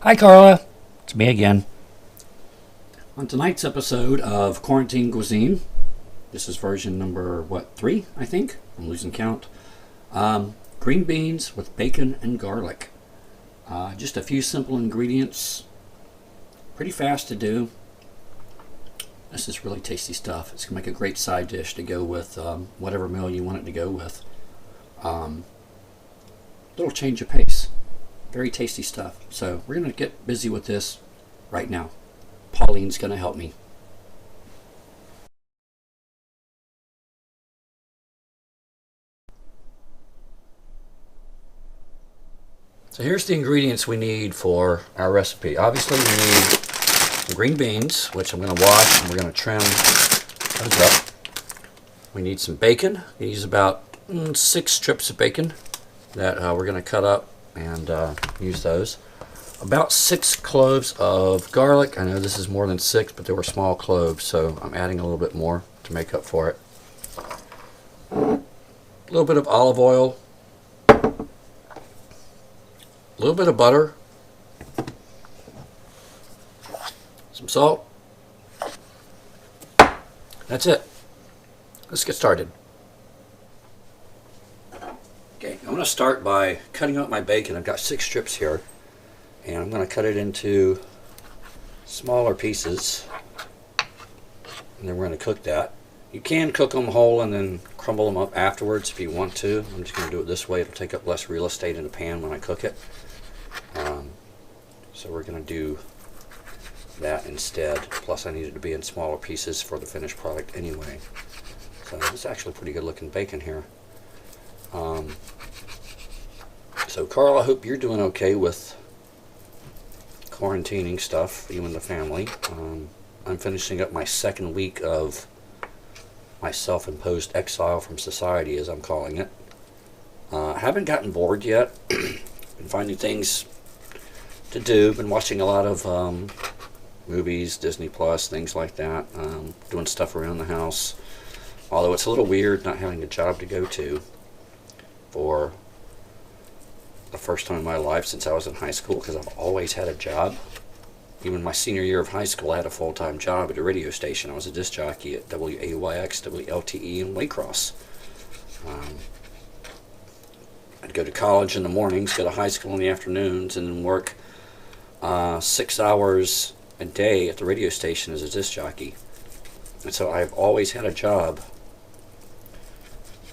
Hi, Carla. It's me again. On tonight's episode of Quarantine Cuisine, this is version number, 3, I think? I'm losing count. Green beans with bacon and garlic. Just a few simple ingredients. Pretty fast to do. This is really tasty stuff. It's going to make a great side dish to go with whatever meal you want it to go with. Little change of pace. Very tasty stuff. So we're going to get busy with this right now. Pauline's going to help me. So here's the ingredients we need for our recipe. Obviously we need some green beans, which I'm going to wash and we're going to trim those up. We need some bacon. We use about 6 strips of bacon that we're going to cut up and use those. About 6 cloves of garlic. I know this is more than 6, but they were small cloves, so I'm adding a little bit more to make up for it. A little bit of olive oil, a little bit of butter, some salt. That's it. Let's get started. Okay, I'm going to start by cutting up my bacon. I've got 6 strips here, and I'm going to cut it into smaller pieces, and then we're going to cook that. You can cook them whole and then crumble them up afterwards if you want to. I'm just going to do it this way. It'll take up less real estate in the pan when I cook it. So we're going to do that instead. Plus I need it to be in smaller pieces for the finished product anyway. So it's actually pretty good looking bacon here. So Carl, I hope you're doing okay with quarantining stuff, you and the family. I'm finishing up my 2nd week of my self-imposed exile from society, as I'm calling it. Haven't gotten bored yet. Been finding things to do. Been watching a lot of movies, Disney Plus, things like that. Doing stuff around the house. Although it's a little weird not having a job to go to for the first time in my life since I was in high school, because I've always had a job. Even my senior year of high school, I had a full-time job at a radio station. I was a disc jockey at WAYX, WLTE, and Waycross. I'd go to college in the mornings, go to high school in the afternoons, and then work 6 hours a day at the radio station as a disc jockey. And so I've always had a job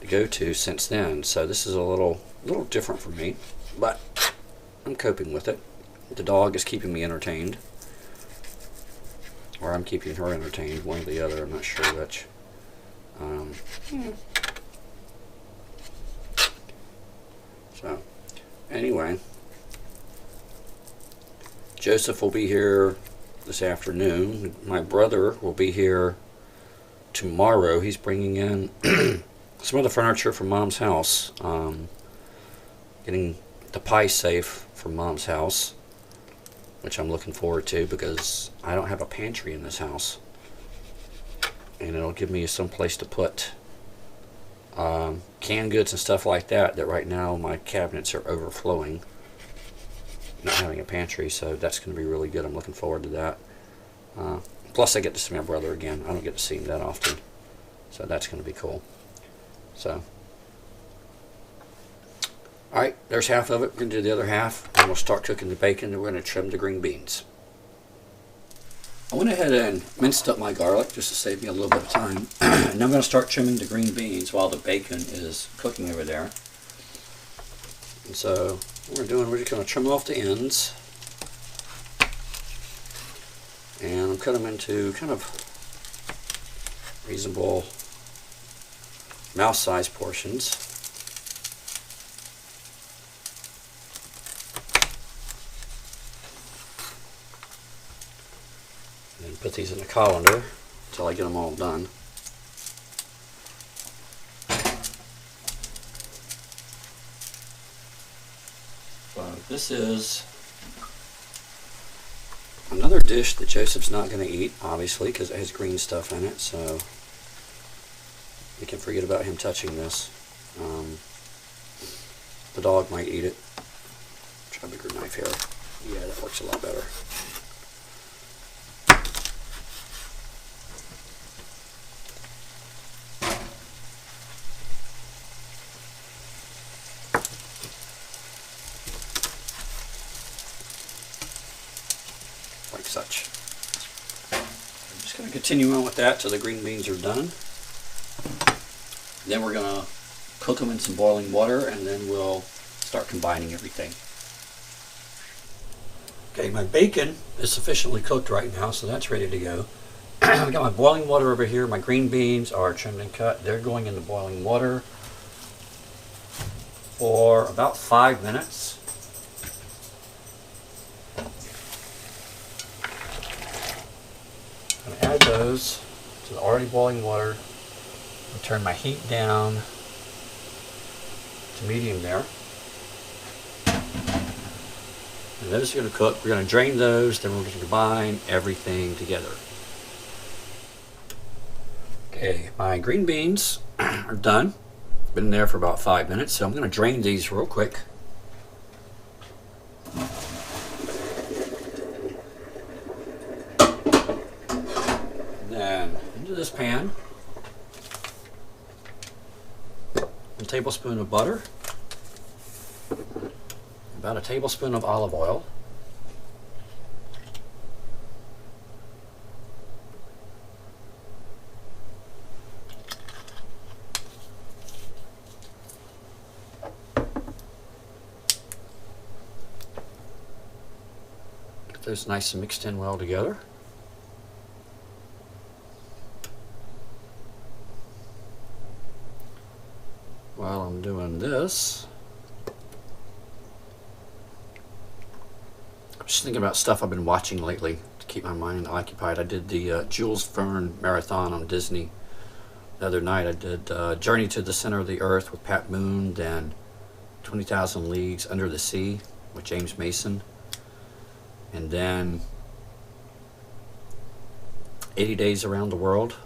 to go to since then. So this is a little different for me, but I'm coping with it. The dog is keeping me entertained, or I'm keeping her entertained, one or the other, I'm not sure which. So anyway, Joseph will be here this afternoon. My brother will be here tomorrow. He's bringing in some of the furniture from Mom's house, getting the pie safe from Mom's house, which I'm looking forward to because I don't have a pantry in this house, and it'll give me some place to put canned goods and stuff like that right now my cabinets are overflowing, not having a pantry. So that's going to be really good. I'm looking forward to that. Plus I get to see my brother again. I don't get to see him that often, so that's going to be cool. So alright, there's half of it. We're going to do the other half, and we'll start cooking the bacon, and we're going to trim the green beans. I went ahead and minced up my garlic just to save me a little bit of time. And I'm going to start trimming the green beans while the bacon is cooking over there. And so what we're doing, we're just going to trim off the ends. And I'm cutting them into kind of reasonable mouth-sized portions. And put these in a colander until I get them all done. So this is another dish that Joseph's not going to eat, obviously, because it has green stuff in it, so we can forget about him touching this. The dog might eat it. Try a bigger knife here. Yeah, that works a lot better. Like such. I'm just going to continue on with that till the green beans are done. Then we're going to cook them in some boiling water, and then we'll start combining everything. Okay, my bacon is sufficiently cooked right now, so that's ready to go. I've got my boiling water over here. My green beans are trimmed and cut. They're going in the boiling water for about 5 minutes. I'm going to add those to the already boiling water and turn my heat down to medium there. And those are going to cook. We're going to drain those, then we're going to combine everything together. Okay, my green beans are done. Been there for about 5 minutes, so I'm going to drain these real quick. Then into this pan, a tablespoon of butter, about a tablespoon of olive oil, get those nice and mixed in well together. While I'm doing this, I'm just thinking about stuff I've been watching lately to keep my mind occupied. I did the Jules Verne marathon on Disney the other night. I did Journey to the Center of the Earth with Pat Boone, then 20,000 Leagues Under the Sea with James Mason, and then 80 Days Around the World,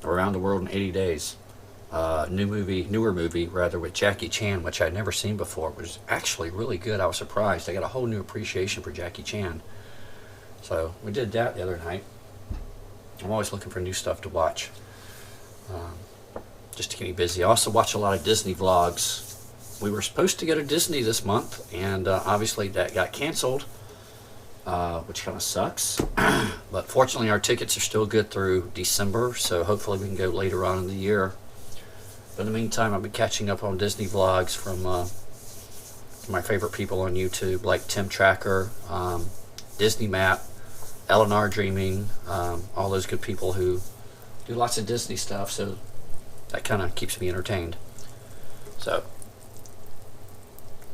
or Around the World in 80 Days. Newer movie rather, with Jackie Chan, which I'd never seen before. It was actually really good. I was surprised. I got a whole new appreciation for Jackie Chan. So we did that the other night. I'm always looking for new stuff to watch, just to keep me busy. I also watch a lot of Disney vlogs. We were supposed to go to Disney this month, and obviously that got canceled, which kind of sucks. But fortunately our tickets are still good through December, so hopefully we can go later on in the year. But in the meantime, I'll be catching up on Disney vlogs from my favorite people on YouTube, like Tim Tracker, DisneyMatt, L&R Dreaming, all those good people who do lots of Disney stuff, so that kind of keeps me entertained. So,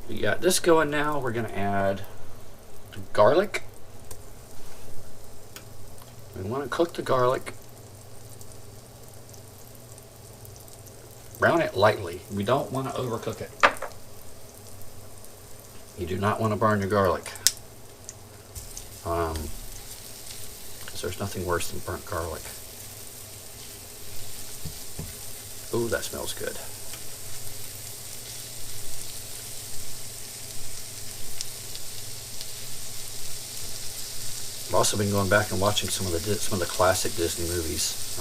we got this going now. We're going to add garlic. We want to cook the garlic. Brown it lightly. We don't want to overcook it. You do not want to burn your garlic. Because there's nothing worse than burnt garlic. Ooh, that smells good. I've also been going back and watching some of the classic Disney movies,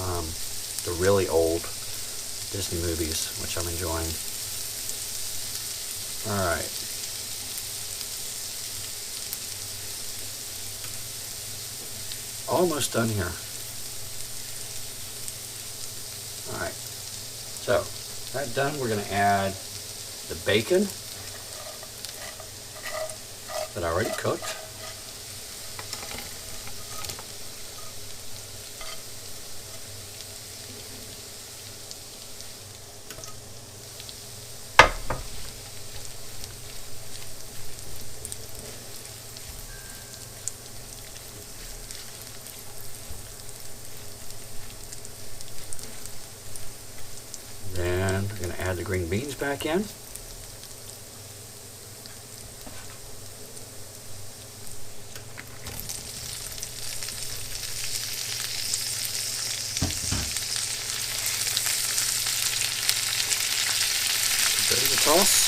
the really old Disney movies, which I'm enjoying. All right. Almost done here. All right. So, that done, we're going to add the bacon that I already cooked. Then we're going to add the green beans back in. Give it a toss.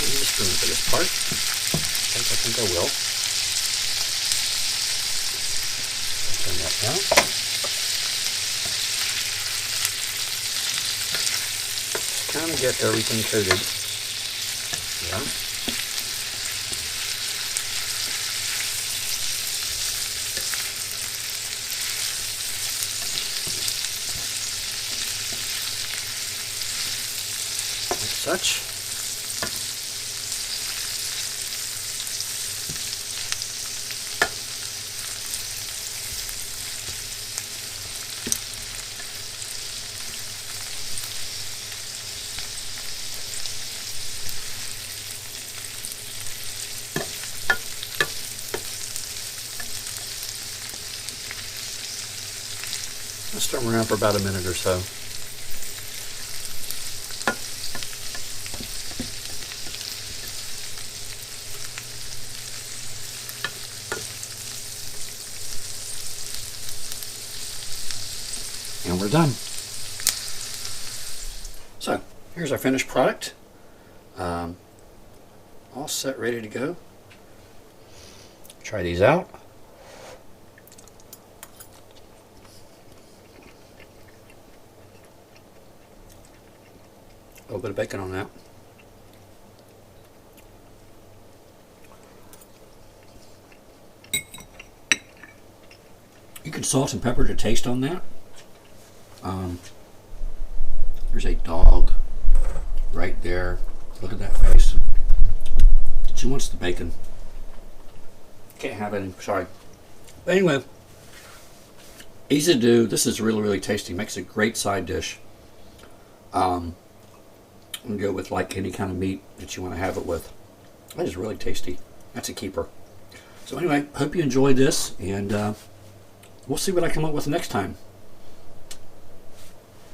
need a spoon for this part. I think I will. Turn that down. Just kind of get everything coated. Yeah. Such. I'll stir them around for about a minute or so. And we're done. So here's our finished product. All set, ready to go. Try these out. A little bit of bacon on that. You can salt and pepper to taste on that. There's a dog right there. Look at that face. She wants the bacon. Can't have any, sorry. But anyway, easy to do. This is really, really tasty. Makes a great side dish. I'm gonna go with like any kind of meat that you want to have it with. That is really tasty. That's a keeper. So anyway, hope you enjoyed this, and we'll see what I come up with next time.